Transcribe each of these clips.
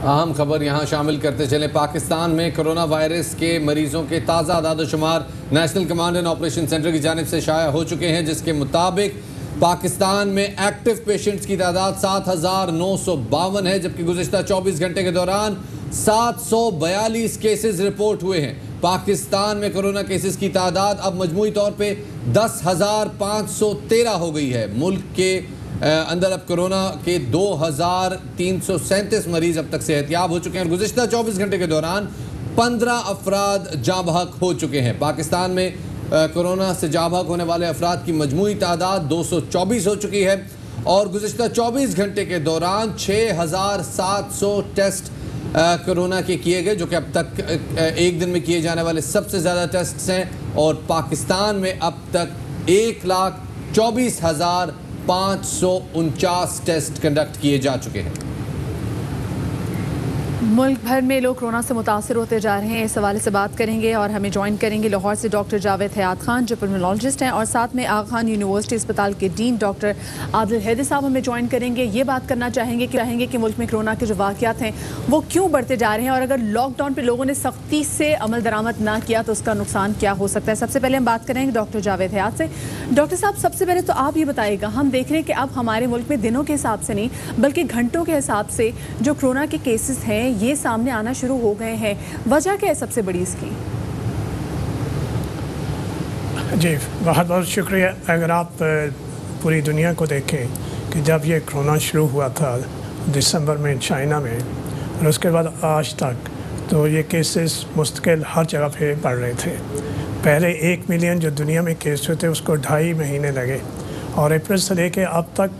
अहम खबर यहाँ शामिल करते चले। पाकिस्तान में कोरोना वायरस के मरीजों के ताज़ा आदाद-ओ-शुमार national command and operation centre की जानिब से शाया हो चुके हैं, जिसके मुताबिक पाकिस्तान में एक्टिव पेशेंट्स की तादाद 7,952 है, जबकि गुज़िश्ता 24 घंटे के दौरान 742 केसेस रिपोर्ट हुए हैं। पाकिस्तान में कोरोना केसेस की तादाद अब मजमूई तौर पे 10,513 हो गई है। मुल्क के अंदर अब कोरोना के 2,337 मरीज अब तक सेहतियाब हो चुके हैं और गुज़िश्ता 24 घंटे के दौरान 15 अफराद जाँ बहक हो चुके हैं। पाकिस्तान में कोरोना से जाँ बहक होने वाले अफराद की मजमूई तादाद 224 हो चुकी है और गुज़िश्ता 24 घंटे के दौरान 6,700 टेस्ट कोरोना के किए गए, जो कि अब तक एक दिन में किए जाने वाले सबसे ज़्यादा टेस्ट हैं। और पाकिस्तान में अब तक 1,24,549 टेस्ट कंडक्ट किए जा चुके हैं। मुल्क भर में लोग कोरोना से मुतासर होते जा रहे हैं, इस हवाले से बात करेंगे और हमें ज्वाइन करेंगे लाहौर से डॉक्टर जावेद हयात खान जो पल्मोनोलॉजिस्ट हैं, और साथ में आगा खान यूनिवर्सिटी अस्पताल के डीन डॉक्टर आदिल हैदर साहब हमें ज्वाइन करेंगे। ये बात करना चाहेंगे कि मुल्क में कोरोना के जो वाक़यात हैं वो क्यों बढ़ते जा रहे हैं और अगर लॉकडाउन पर लोगों ने सख्ती से अमल दरामद ना किया तो उसका नुकसान क्या हो सकता है। सबसे पहले हम बात करेंगे डॉक्टर जावेद हयात से। डॉक्टर साहब, सबसे पहले तो आप ये बताइएगा, हम देख रहे हैं कि अब हमारे मुल्क में दिनों के हिसाब से नहीं बल्कि घंटों के हिसाब से जो कोरोना के केसेस हैं ये सामने आना शुरू हो गए हैं। वजह क्या है सबसे बड़ी इसकी? जी बहुत बहुत शुक्रिया। अगर आप पूरी दुनिया को देखें कि जब ये कोरोना शुरू हुआ था दिसंबर में चाइना में और उसके बाद आज तक, तो ये केसेस मुस्तकिल हर जगह पे बढ़ रहे थे। पहले 1 मिलियन जो दुनिया में केस हुए थे उसको 2.5 महीने लगे और अप्रैल से लेके अब तक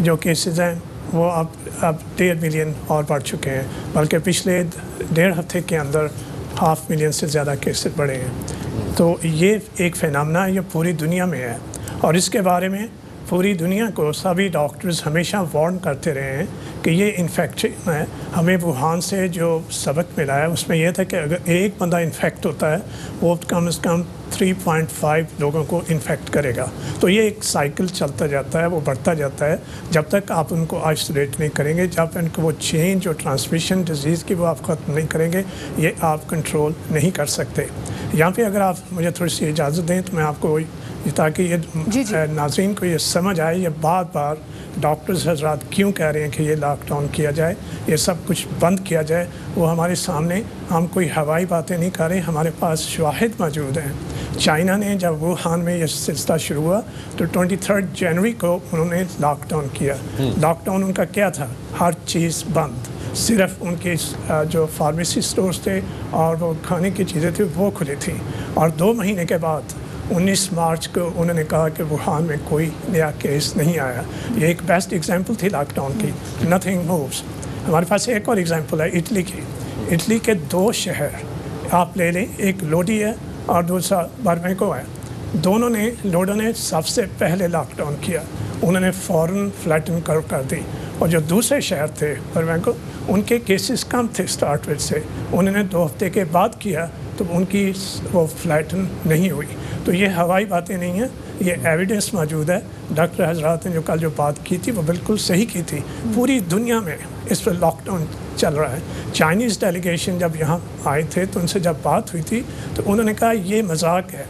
जो केसेस हैं वो अब 1.5 मिलियन और बढ़ चुके हैं, बल्कि पिछले 1.5 हफ्ते के अंदर 500,000 मिलियन से ज़्यादा केसेस बढ़े हैं। तो ये एक फिनोमेना ये पूरी दुनिया में है और इसके बारे में पूरी दुनिया को सभी डॉक्टर्स हमेशा वार्न करते रहे हैं कि ये इन्फेक्शन है। हमें वुहान से जो सबक मिला है उसमें यह था कि अगर एक बंदा इन्फेक्ट होता है वो कम से कम 3.5 लोगों को इन्फेक्ट करेगा। तो ये एक साइकिल चलता जाता है, वो बढ़ता जाता है जब तक आप उनको आइसोलेट नहीं करेंगे, जब उनको वो चेंज और ट्रांसमिशन डिजीज़ की वो आप ख़त्म नहीं करेंगे, ये आप कंट्रोल नहीं कर सकते। यहाँ पे अगर आप मुझे थोड़ी सी इजाज़त दें तो मैं आपको ताकि ये नाज़रीन को ये समझ आए ये बार बार डॉक्टर्स हजरात क्यों कह रहे हैं कि ये लॉकडाउन किया जाए, ये सब कुछ बंद किया जाए, वो हमारे सामने, हम कोई हवाई बातें नहीं कर रहे, हमारे पास शवाहिद मौजूद हैं। चाइना ने जब वुहान में ये सिलसिला शुरू हुआ तो 23 जनवरी को उन्होंने लॉकडाउन किया। लॉकडाउन उनका क्या था? हर चीज़ बंद, सिर्फ उनके जो फार्मेसी स्टोर्स थे और वो खाने की चीज़ें थी वो खुली थी। और 2 महीने के बाद 19 मार्च को उन्होंने कहा कि वुहान में कोई नया केस नहीं आया। ये एक बेस्ट एग्जांपल थी लॉकडाउन की, नथिंग मूव्स। हमारे पास एक और एग्जांपल है इटली की। इटली के 2 शहर आप ले लें, एक लोडी है और दूसरा बर्मेको है। लोडो ने सबसे पहले लॉकडाउन किया, उन्होंने फ़ौरन फ्लैटन कर दी। और जो दूसरे शहर थे बर्मेको, उनके केसेस कम थे स्टार्ट विद से, उन्होंने 2 हफ्ते के बाद किया तो उनकी वो फ्लैटन नहीं हुई। तो ये हवाई बातें नहीं हैं, ये एविडेंस मौजूद है। डॉक्टर हजरात ने जो कल जो बात की थी वो बिल्कुल सही की थी। पूरी दुनिया में इस पर लॉकडाउन चल रहा है। चाइनीज़ डेलीगेशन जब यहाँ आए थे तो उनसे जब बात हुई थी तो उन्होंने कहा ये मजाक है,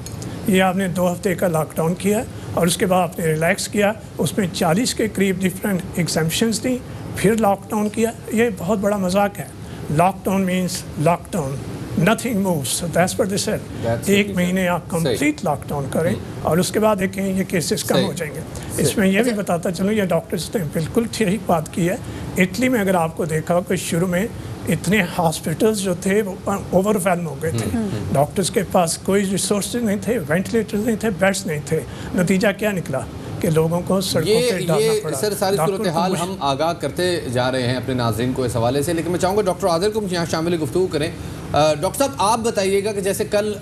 ये आपने 2 हफ्ते का लॉकडाउन किया और उसके बाद आपने रिलैक्स किया, उसमें 40 के करीब डिफरेंट एग्जम्पशंस दी, फिर लॉकडाउन किया, ये बहुत बड़ा मजाक है। Lockdown means lockdown, nothing moves, that's what they said. 1 महीने आप कंप्लीट लॉकडाउन करें और उसके बाद देखें ये केसेस कम हो जाएंगे। इसमें यह भी बताता चलो ये डॉक्टर्स ने बिल्कुल ठीक बात की है। इटली में अगर आपको देखा हो कि शुरू में इतने हॉस्पिटल्स जो थे वो ओवरवेलम हो गए थे, डॉक्टर्स के पास कोई रिसोर्सेज नहीं थे, वेंटिलेटर्स नहीं थे, बेड्स नहीं थे। नतीजा क्या निकला कि लोगों को सड़कों पे डालना पड़ा। सर सारी सूरत हाल हम आगाह करते जा रहे हैं अपने नाज़रीन को इस हवाले से, लेकिन मैं चाहूँगा डॉक्टर आदिल को यहाँ शामिल गुफ्तगू करें। डॉक्टर साहब आप बताइएगा कि जैसे कल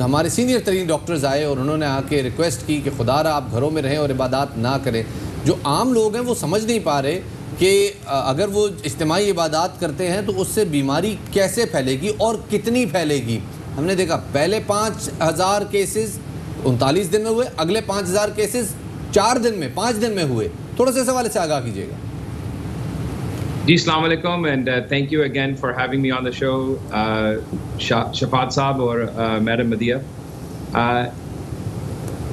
हमारे सीनियर तरीन डॉक्टर्स आए और उन्होंने आके रिक्वेस्ट की कि खुदारा आप घरों में रहें और इबादत ना करें। जो आम लोग हैं वो समझ नहीं पा रहे कि अगर वो इज्तिमाई इबादत करते हैं तो उससे बीमारी कैसे फैलेगी और कितनी फैलेगी। हमने देखा पहले 5,000 केसेस 39 दिन में हुए, अगले 5,000 केसेस 4 दिन में 5 दिन में हुए। थोड़ा सा सवाल से आगाह कीजिएगा। जी, अस्सलाम वालेकुम and thank you again for having me on the show Shafaat साहब और मैडम मदिया।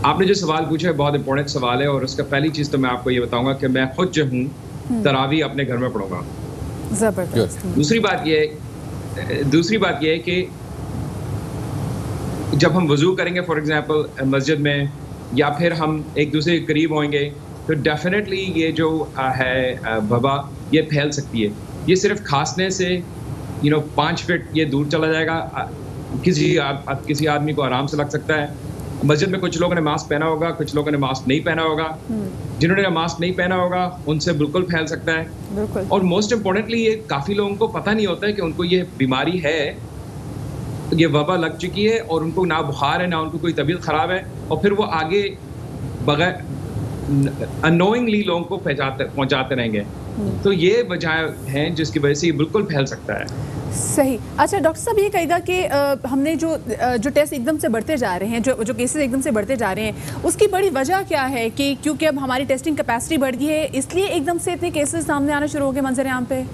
आपने जो सवाल पूछा है बहुत इंपॉर्टेंट सवाल है, और उसका पहली चीज़ तो मैं आपको ये बताऊंगा कि मैं खुद जो हूँ तरावी अपने घर में पढ़ूंगा। जबरदस्त। दूसरी बात ये है कि जब हम वज़ू करेंगे फॉर एग्जांपल मस्जिद में, या फिर हम एक दूसरे के करीब होंगे, तो डेफिनेटली ये जो है वबा ये फैल सकती है। ये सिर्फ खांसने से 5 फीट ये दूर चला जाएगा, किसी आदमी को आराम से लग सकता है। मस्जिद में कुछ लोगों ने मास्क पहना होगा, कुछ लोगों ने मास्क नहीं पहना होगा। जिन्होंने मास्क नहीं पहना होगा उनसे बिल्कुल फैल सकता है। और मोस्ट इम्पोर्टेंटली ये काफ़ी लोगों को पता नहीं होता है कि उनको ये बीमारी है, ये वबा लग चुकी है, और उनको ना बुखार है ना उनको कोई तबीयत ख़राब है, और फिर वो आगे बगैर अनोइंगली लोगों को पहुंचाते रहेंगे। तो ये वजह हैं जिसकी वजह से ये बिल्कुल फैल सकता है। सही। अच्छा डॉक्टर साहब, ये कहेगा कि हमने जो टेस्ट एकदम से बढ़ते जा रहे हैं, जो केसेस एकदम से बढ़ते जा रहे हैं, उसकी बड़ी वजह क्या है? कि क्योंकि अब हमारी टेस्टिंग कैपेसिटी बढ़ गई है, इसलिए एकदम से इतने केसेस सामने आना शुरू हो गए मंजर आम पे?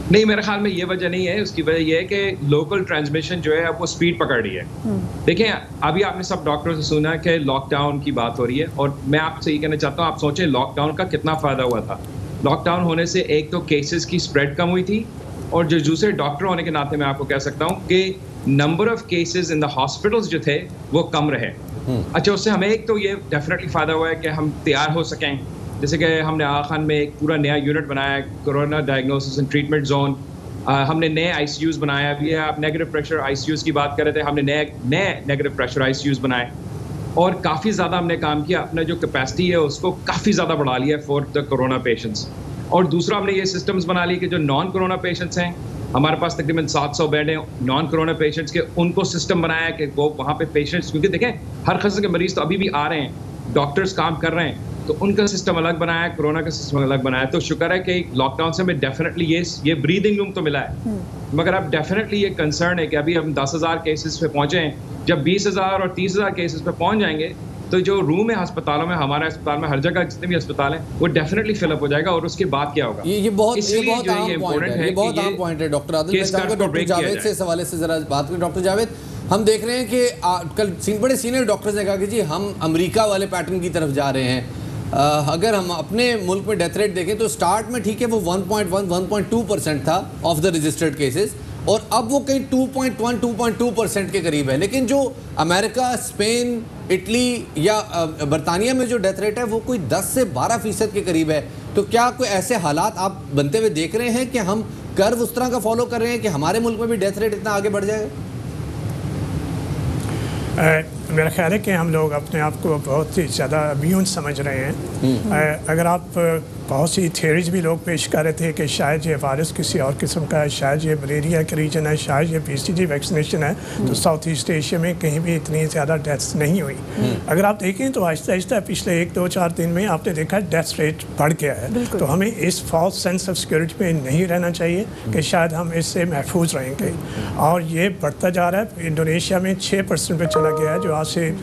नहीं, मेरे ख्याल में ये वजह नहीं है। उसकी वजह ये है कि लोकल ट्रांसमिशन जो है अब वो स्पीड पकड़ रही है। देखें, अभी आपने सब डॉक्टरों से सुना कि लॉकडाउन की बात हो रही है, और मैं आपसे ये कहना चाहता हूँ, आप सोचें लॉकडाउन का कितना फ़ायदा हुआ था। लॉकडाउन होने से एक तो केसेस की स्प्रेड कम हुई थी, और जो दूसरे डॉक्टर होने के नाते मैं आपको कह सकता हूँ कि number of cases in the hospitals जो थे वो कम रहे। अच्छा, उससे हमें एक तो ये डेफिनेटली फ़ायदा हुआ है कि हम तैयार हो सकें। जैसे कि हमने आगा खान में एक पूरा नया यूनिट बनाया, corona diagnosis and treatment zone. हमने नए ICUs बनाया। अभी आप नेगेटिव प्रेशर ICUs की बात कर रहे थे, हमने नए नेगेटिव प्रेशर ICUs बनाए, और काफ़ी ज़्यादा हमने काम किया। अपना जो कैपेसिटी है उसको काफ़ी ज़्यादा बढ़ा लिया फॉर द कोरोना पेशेंट्स। और दूसरा, हमने ये सिस्टम्स बना लिए कि जो नॉन कोरोना पेशेंट्स हैं, हमारे पास तकरीबन 700 बेड हैं नॉन कोरोना पेशेंट्स के, उनको सिस्टम बनाया कि वो वहाँ पे पेशेंट्स, क्योंकि देखें हर किस्म के मरीज़ तो अभी भी आ रहे हैं, डॉक्टर्स काम कर रहे हैं, तो उनका सिस्टम अलग बनाया, कोरोना का सिस्टम अलग बनाया। तो शुक्र है कि लॉकडाउन से हमें डेफिनेटली ये ब्रीदिंग रूम तो मिला है, मगर अब डेफिनेटली ये कंसर्न है कि अभी हम 10,000 केसेस पे पहुँचे हैं। जब 20,000 और 30,000 केसेस पे पहुँच जाएंगे तो जो रूम है अस्पतालों में, हमारे अस्पताल में, हर जगह जितने भी अस्पताल हैं, वो डेफिनेटली फिलअप हो जाएगा। और उसके बाद क्या होगा? ये बहुत आम पॉइंट है डॉक्टर आदिल। मैं चाहूँगा डॉक्टर जावेद से इस हवाले से जरा बात करें। डॉक्टर जावेद, हम देख रहे हैं कि कल बड़े सीनियर डॉक्टर्स ने कहा कि जी हम अमेरिका वाले पैटर्न की तरफ जा रहे हैं। अगर हम अपने मुल्क में डेथ रेट देखें तो स्टार्ट में ठीक है वो 1.1-1.2% था ऑफ द रजिस्टर्ड केसेस, और अब वो कहीं 2.1-2.2% के करीब है। लेकिन जो अमेरिका, स्पेन, इटली या बरतानिया में जो डेथ रेट है वो कोई 10 से 12% के करीब है। तो क्या कोई ऐसे हालात आप बनते हुए देख रहे हैं कि हम कर्व उस तरह का फॉलो कर रहे हैं कि हमारे मुल्क में भी डेथ रेट इतना आगे बढ़ जाएगा? मेरा ख्याल है कि हम लोग अपने आप को बहुत ही ज़्यादा इम्यून समझ रहे हैं। अगर आप बहुत सी थियरीज भी लोग पेश कर रहे थे कि शायद ये वायरस किसी और किस्म का है, शायद ये मलेरिया का रीजन है, शायद ये BCG वैक्सीनेशन है, तो साउथ ईस्ट एशिया में कहीं भी इतनी ज़्यादा डेथ्स नहीं हुई। अगर आप देखें तो आहिस्ता आहिस्ता पिछले 1-2-4 दिन में आपने देखा डेथ रेट बढ़ गया है। तो हमें इस फॉल्स सेंस ऑफ सिक्योरिटी में नहीं रहना चाहिए कि शायद हम इससे महफूज रहेंगे, और ये बढ़ता जा रहा है। इंडोनेशिया में 6% पे चला गया है, जो आज से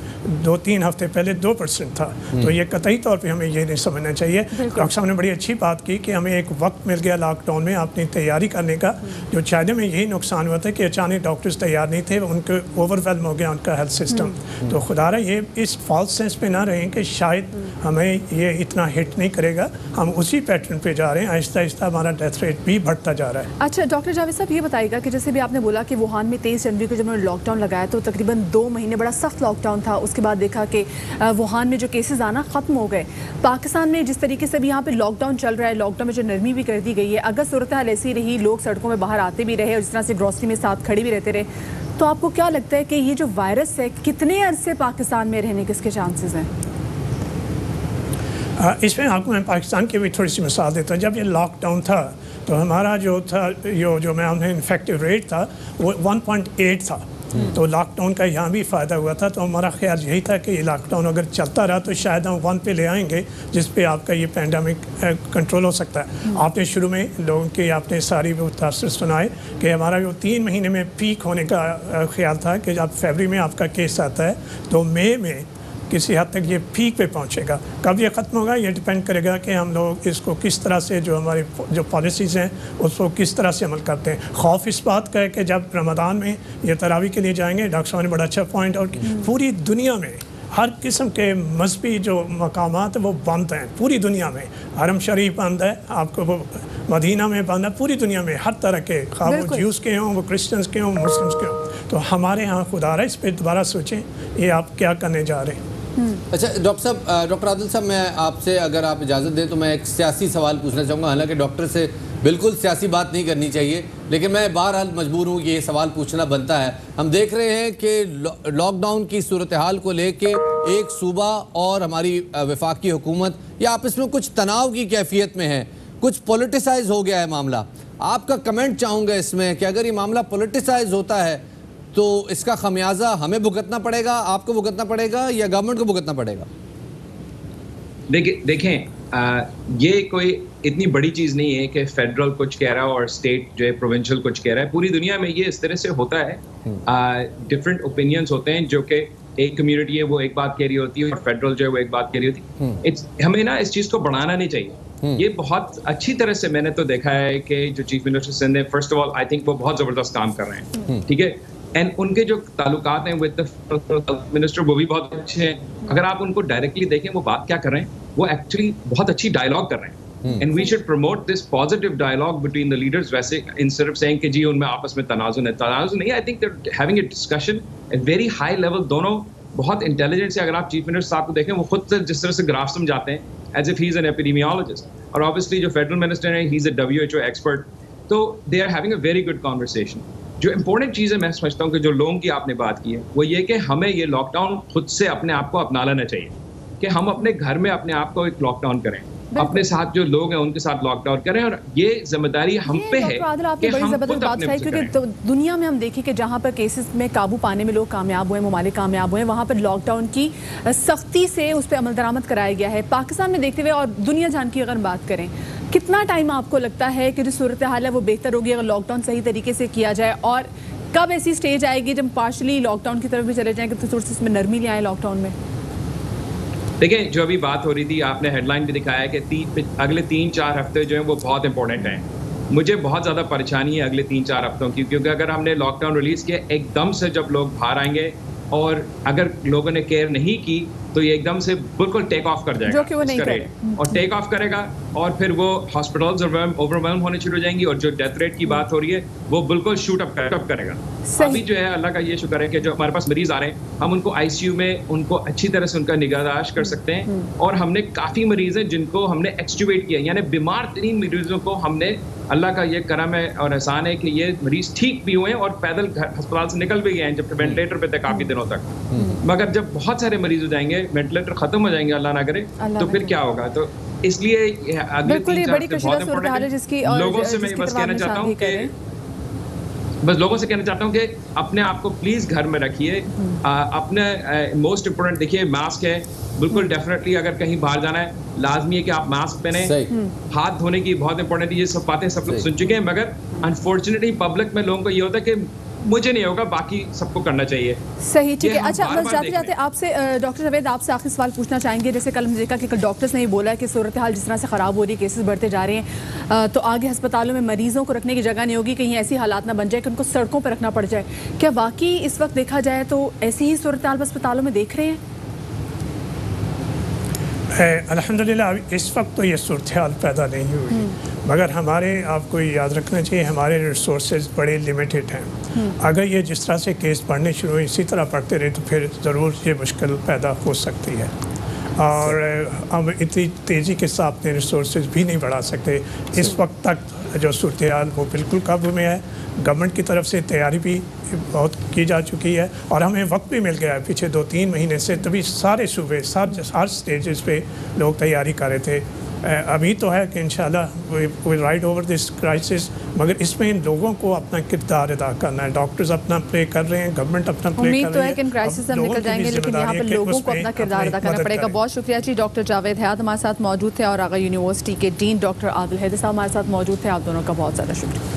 2-3 हफ्ते पहले 2% था। तो ये कतई तौर पे हमें ये नहीं समझना चाहिए। डॉक्टर साहब ने बड़ी अच्छी बात की कि हमें एक वक्त मिल गया लॉकडाउन में अपनी तैयारी करने का। जो चाइना में यही नुकसान हुआ था कि अचानक डॉक्टर्स तैयार नहीं थे, उनके ओवरवेलम हो गया उनका हेल्थ सिस्टम। तो खुदारा ये इस फॉल्स सेंस पे ना रहें कि शायद हमें ये इतना हिट नहीं करेगा। हम उसी पैटर्न पे जा रहे हैं, आहिस्ता आहिस्ता हमारा डेथ रेट भी बढ़ता जा रहा है। अच्छा डॉक्टर जावेद साहब, ये बताइएगा कि जैसे भी आपने बोला कि वुहान में 23 जनवरी को जब उन्होंने लॉकडाउन लगाया तो तकरीबन 2 महीने बड़ा सख्त लॉकडाउन था। उसके बाद देखा कि वुहान में जो केसेस आना ख़त्म हो गए। पाकिस्तान में जिस तरीके से भी यहाँ पे लॉकडाउन चल रहा है, लॉकडाउन में जो नरमी भी कर दी गई है, अगर सूरत हाल ऐसी रही, लोग सड़कों में बाहर आते भी रहे और जिस तरह से ग्रॉसरी में साथ खड़े भी रहते रहे, तो आपको क्या लगता है कि ये जो वायरस है कितने अरसे पाकिस्तान में रहने के इसके चांसेस हैं? इसमें आपको मैं पाकिस्तान की भी थोड़ी सी मिसाल देता हूँ। जब ये लॉकडाउन था तो हमारा जो था जो मैं इन्फेक्टिव रेट था वो 1.8 था। तो लॉकडाउन का यहाँ भी फ़ायदा हुआ था। तो हमारा ख्याल यही था कि ये लॉकडाउन अगर चलता रहा तो शायद हम 1 पे ले आएंगे, जिस पे आपका ये पैंडमिक कंट्रोल हो सकता है। आपने शुरू में लोगों के आपने सारी वो तासर सुनाए कि हमारा जो 3 महीने में पीक होने का ख्याल था कि जब फरवरी में आपका केस आता है तो मई में किसी हद तक ये पीक पे पहुंचेगा। कब ये ख़त्म होगा ये डिपेंड करेगा कि हम लोग इसको किस तरह से, जो हमारी जो पॉलिसीज़ हैं उसको किस तरह से अमल करते हैं। खौफ इस बात का है कि जब रमज़ान में ये तरावी के लिए जाएंगे, डॉक्टर साहब ने बड़ा अच्छा पॉइंट, और पूरी दुनिया में हर किस्म के मजहबी जो मकामात वो बंद हैं पूरी दुनिया में। हरम शरीफ बंद है, आपको वो मदीना में बंद है, पूरी दुनिया में हर तरह के, खा वो ज्यूज़ के हों, वो क्रिश्चियंस के हों, मुस्लिम्स के हों। तो हमारे यहाँ खुदा रहा, इस पर दोबारा सोचें ये आप क्या करने जा रहे हैं। अच्छा डॉक्टर साहब, डॉक्टर आदिल साहब, मैं आपसे अगर आप इजाज़त दें तो मैं एक सियासी सवाल पूछना चाहूँगा। हालांकि डॉक्टर से बिल्कुल सियासी बात नहीं करनी चाहिए, लेकिन मैं बहरहाल मजबूर हूँ, ये सवाल पूछना बनता है। हम देख रहे हैं कि लॉकडाउन की सूरत हाल को लेके एक सूबा और हमारी वफाकी हुकूमत या आपस में कुछ तनाव की कैफियत में है, कुछ पॉलिटिसाइज हो गया है मामला। आपका कमेंट चाहूँगा इसमें कि अगर ये मामला पॉलिटिसाइज होता है तो इसका खमियाजा हमें भुगतना पड़ेगा, आपको भुगतना पड़ेगा या गवर्नमेंट को भुगतना पड़ेगा? देखें ये कोई इतनी बड़ी चीज़ नहीं है कि फेडरल कुछ कह रहा है और स्टेट जो है प्रोविंशियल कुछ कह रहा है। पूरी दुनिया में ये इस तरह से होता है, डिफरेंट ओपिनियंस होते हैं, जो कि एक कम्युनिटी है वो एक बात कह रही होती है और फेडरल जो है वो एक बात कह रही होती है। हमें ना इस चीज़ को बढ़ाना नहीं चाहिए। ये बहुत अच्छी तरह से मैंने तो देखा है कि जो चीफ मिनिस्टर सिंध है, first of all I think वो बहुत ज़बरदस्त काम कर रहे हैं, ठीक है। एंड उनके जो ताल्लुकात हैं विद द मिनिस्टर वो भी बहुत अच्छे हैं। अगर आप उनको डायरेक्टली देखें वो बात क्या कर रहे हैं, वो एक्चुअली बहुत अच्छी डायलॉग कर रहे हैं। And we should promote this positive dialogue between the leaders, वैसे इंस्टेड ऑफ सेइंग कि जी उनमें आपस में तनाजुन है, तनाजुन नहीं। I think they having a discussion at very high level. दोनों बहुत इंटेलिजेंट से, अगर आप चीफ मिनिस्टर साहब को देखें वो खुद से जिस तरह से ग्राफ समझाते हैं as if he is an epidemiologist, और ऑब्वियसली जो फेडरल मिनिस्टर है he is a WHO expert, तो they are having a very good conversation. जो इंपॉर्टेंट चीज़ है मैं समझता हूँ कि जो लोगों की आपने बात की है वो ये कि हमें ये लॉकडाउन खुद से अपने आप को अपना लेना चाहिए, कि हम अपने घर में अपने आप को एक लॉकडाउन करें, अपने साथ जो लोग हैं उनके साथ लॉकडाउन करें, और ये जिम्मेदारी हम पे है कि हम खुद अपने पे क्योंकि तो दुनिया में हम देखें कि जहाँ पर केसेस में काबू पाने में लोग कामयाब हुए, ममालिक कामयाब हुए, वहाँ पर लॉकडाउन की सख्ती से उस पर अमल दरामद कराया गया है। पाकिस्तान में देखते हुए और दुनिया जान की अगर बात करें, कितना टाइम आपको लगता है कि जो सूरत हाल है वो बेहतर होगी अगर लॉकडाउन सही तरीके से किया जाए, और कब ऐसी स्टेज आएगी जब पार्शली लॉकडाउन की तरफ भी चले जाएंगे तो थोड़ी सी इसमें नरमी ले आए लॉकडाउन में? देखिए जो अभी बात हो रही थी, आपने हेडलाइन भी दिखाया कि अगले 3-4 हफ्ते जो हैं वो बहुत इंपॉर्टेंट हैं। मुझे बहुत ज़्यादा परेशानी है अगले 3-4 हफ्तों की, क्योंकि अगर हमने लॉकडाउन रिलीज़ किया एकदम से, जब लोग बाहर आएंगे और अगर लोगों ने केयर नहीं की तो ये एकदम से बिल्कुल टेक ऑफ कर जाएगा, जो कि वो नहीं करे, और टेक ऑफ करेगा और फिर वो हॉस्पिटल्स ओवरवेल्म होने शुरू हो जाएंगी, और जो डेथ रेट की बात हो रही है वो बिल्कुल शूट अप करेगा। अभी जो है अल्लाह का ये शुक्र है कि जो हमारे पास मरीज आ रहे हैं हम उनको ICU में उनको अच्छी तरह से उनका निगहदाश्त कर सकते हैं, और हमने काफ़ी मरीज हैं जिनको हमने एक्सट्यूबेट किया, यानी बीमार तरीन मरीजों को हमने, अल्लाह का ये करम है और एहसान है कि ये मरीज ठीक भी हुए और पैदल अस्पताल से निकल भी गए हैं, जब वेंटिलेटर पे थे काफ़ी दिनों तक। मगर जब बहुत सारे मरीज हो जाएंगे, वेंटिलेटर खत्म हो जाएंगे अल्लाह ना करे, तो फिर क्या होगा? तो इसलिए अगले 3-4 हफ्ते बहुत इंपॉर्टेंट है। लोगों से मैं बस कहना चाहता हूँ कि अपने आप को प्लीज घर में रखिए। अपने मोस्ट इम्पोर्टेंट देखिए मास्क है, बिल्कुल डेफिनेटली अगर कहीं बाहर जाना है लाजमी है कि आप मास्क पहने। हाथ धोने की बहुत इंपॉर्टेंट है, ये सब बातें सब लोग सुन चुके हैं, मगर अनफॉर्चुनेटली पब्लिक में लोगों को ये होता है कि मुझे नहीं होगा, बाकी सबको करना चाहिए। सही, ठीक है। अच्छा, बस जाते जाते आपसे डॉक्टर जावेद आपसे आखिरी सवाल पूछना चाहेंगे। जैसे कल हमने देखा कि कल डॉक्टर्स ने ये बोला कि सूरत हाल जिस तरह से ख़राब हो रही है, केसेस बढ़ते जा रहे हैं, तो आगे अस्पतालों में मरीजों को रखने की जगह नहीं होगी, कहीं ऐसी हालात ना बन जाए कि उनको सड़कों पर रखना पड़ जाए। क्या वाकई इस वक्त देखा जाए तो ऐसी ही सूरत हाल अस्पतालों में देख रहे हैं? अल्हम्दुलिल्लाह इस वक्त तो ये सूरत हाल पैदा नहीं हुई, मगर हमारे, आपको याद रखना चाहिए, हमारे रिसोर्सेज बड़े लिमिटेड हैं। अगर ये जिस तरह से केस बढ़ने शुरू हुए इसी तरह बढ़ते रहे तो फिर ज़रूर ये मुश्किल पैदा हो सकती है, और हम इतनी तेज़ी के साथ अपने रिसोर्सेज भी नहीं बढ़ा सकते। इस वक्त तक जो सूरत हाल वो बिल्कुल काबू में है। गवर्नमेंट की तरफ से तैयारी भी बहुत की जा चुकी है और हमें वक्त भी मिल गया है पिछले 2-3 महीने से, तभी सारे सूबे हर स्टेजेस पे लोग तैयारी कर रहे थे। अभी तो है कि इंशाल्लाह we ride over this crisis, मगर इसमें लोगों को अपना किरदार अदा करना है। डॉक्टर्स अपना प्ले कर रहे हैं, गवर्नमेंट अपना प्ले कर रही है। उम्मीद तो है कि इन क्राइसिस से हम निकल जाएंगे, लेकिन यहाँ पर लोगों को अपना किरदार अदा करना पड़ेगा। बहुत शुक्रिया जी। डॉक्टर जावेद हयात हमारे साथ मौजूद थे और आगा यूनिवर्सिटी के डीन डॉक्टर आदिल हैदर साहब हमारे साथ मौजूद थे। आप दोनों का बहुत ज़्यादा शुक्रिया।